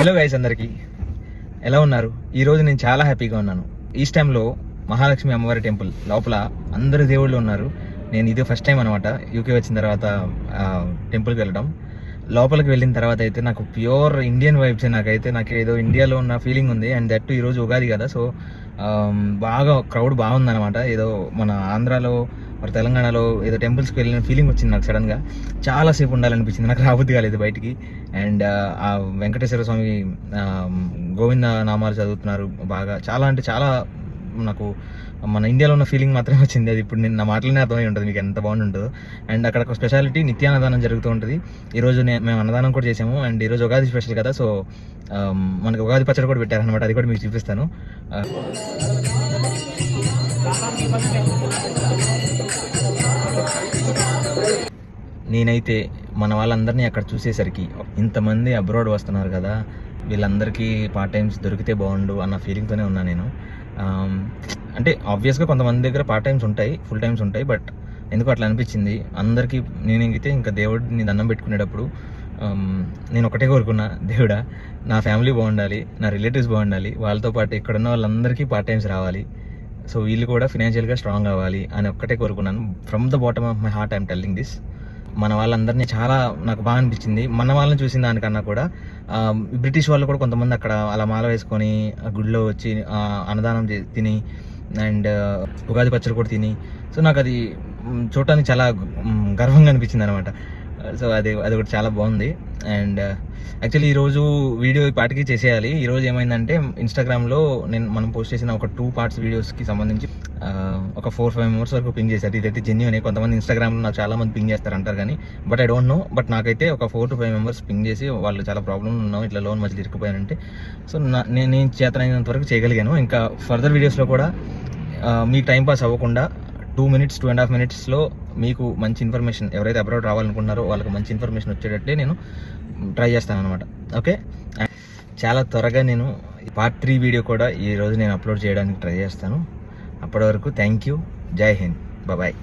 Hello guys, అందరికీ ఎలా ఉన్నారు? ఈరోజు నేను చాలా హ్యాపీగా ఉన్నాను. ఈస్ట్ టైంలో మహాలక్ష్మి అమ్మవారి టెంపుల్ లోపల అందరు దేవుళ్ళు ఉన్నారు. నేను ఇదే ఫస్ట్ టైం అనమాట యూకే వచ్చిన తర్వాత టెంపుల్కి వెళ్ళడం. లోపలికి వెళ్ళిన తర్వాత అయితే నాకు ప్యూర్ ఇండియన్ వైబ్స్, నాకు ఏదో ఇండియాలో ఉన్న ఫీలింగ్ ఉంది. అండ్ దట్ ఈరోజు ఉగాది కదా, సో బాగా క్రౌడ్ బాగుందన్నమాట. ఏదో మన ఆంధ్రాలో మరి తెలంగాణలో ఏదో టెంపుల్స్కి వెళ్ళిన ఫీలింగ్ వచ్చింది నాకు సడన్గా. చాలాసేపు ఉండాలనిపించింది, నాకు రాబుద్ది కాలేదు బయటికి. అండ్ ఆ వెంకటేశ్వర స్వామి గోవింద నామాలు చదువుతున్నారు బాగా. చాలా అంటే చాలా నాకు మన ఇండియాలో ఉన్న ఫీలింగ్ మాత్రమే వచ్చింది. అది ఇప్పుడు నేను నా మాటలనే అర్థమై ఉంటుంది మీకు ఎంత బాగుంటుందో. అండ్ అక్కడ ఒక స్పెషాలిటీ, నిత్యాన్నదానం జరుగుతూ ఉంటుంది. ఈరోజు మేము అన్నదానం కూడా చేసాము. అండ్ ఈరోజు ఉగాది స్పెషల్ కదా, సో మనకి ఉగాది పచ్చడి కూడా పెట్టారనమాట. అది కూడా మీకు చూపిస్తాను. నేనైతే మన వాళ్ళందరినీ అక్కడ చూసేసరికి ఇంతమంది అబ్రాడ్ వస్తున్నారు కదా, వీళ్ళందరికీ పార్ట్ టైమ్స్ దొరికితే బాగుండు అన్న ఫీలింగ్తోనే ఉన్నా నేను. అంటే ఆబ్వియస్గా కొంతమంది దగ్గర పార్ట్ టైమ్స్ ఉంటాయి, ఫుల్ టైమ్స్ ఉంటాయి, బట్ ఎందుకు అట్లా అనిపించింది అందరికీ. నేనైతే ఇంకా దేవుడిని దండం పెట్టుకునేటప్పుడు నేను ఒకటే కోరుకున్నా, దేవుడా నా ఫ్యామిలీ బాగుండాలి, నా రిలేటివ్స్ బాగుండాలి, వాళ్ళతో పాటు ఇక్కడున్న వాళ్ళందరికీ పార్ట్ టైమ్స్ రావాలి, సో వీళ్ళు కూడా ఫినాన్షియల్గా స్ట్రాంగ్ అవ్వాలి అని ఒక్కటే కోరుకున్నాను. From the bottom of my heart I'm telling this. మన వాళ్ళందరినీ చాలా నాకు బాగా అనిపించింది. మన వాళ్ళని చూసిన దానికన్నా కూడా బ్రిటిష్ వాళ్ళు కూడా కొంతమంది అక్కడ అలా మాల వేసుకొని గుడిలో వచ్చి అన్నదానం తిని అండ్ ఉగాది పచ్చడి కూడా తిని, సో నాకు అది చూడటానికి చాలా గర్వంగా అనిపించింది అనమాట. సో అది కూడా చాలా బాగుంది. అండ్ యాక్చువల్లీ ఈరోజు వీడియో పాటికి చేసేయాలి. ఈరోజు ఏమైందంటే ఇన్స్టాగ్రామ్లో మనం పోస్ట్ చేసిన ఒక 2 పార్ట్స్ వీడియోస్కి సంబంధించి ఒక 4-5 మెంబర్స్ వరకు పింగ్ చేశారు. ఇదైతే జెన్యూనే. కొంతమంది ఇన్స్టాగ్రామ్లో నాకు చాలా మంది పింగ్ చేస్తారు అంటారు కానీ, but I don't know. But నాకైతే ఒక 4-5 మెంబర్స్ పింగ్ చేసి వాళ్ళు చాలా ప్రాబ్లమ్ ఉన్నాం, ఇట్లా లోన్ మధ్యలో ఇరుక్కుపోయానంటే, సో నేను చేతనైనంత వరకు చేయగలిగాను. ఇంకా ఫర్దర్ వీడియోస్లో కూడా మీకు టైంపాస్ అవ్వకుండా 2.5 మినిట్స్లో మీకు మంచి ఇన్ఫర్మేషన్, ఎవరైతే అబ్రాడ్ రావాలనుకున్నారో వాళ్ళకి మంచి ఇన్ఫర్మేషన్ వచ్చేటట్లే నేను ట్రై చేస్తాను అనమాట. ఓకే, చాలా త్వరగా నేను పార్ట్ 3 వీడియో కూడా ఈరోజు నేను అప్లోడ్ చేయడానికి ట్రై చేస్తాను. అప్పటి వరకు థ్యాంక్ యూ, జై హింద్, బాయ్.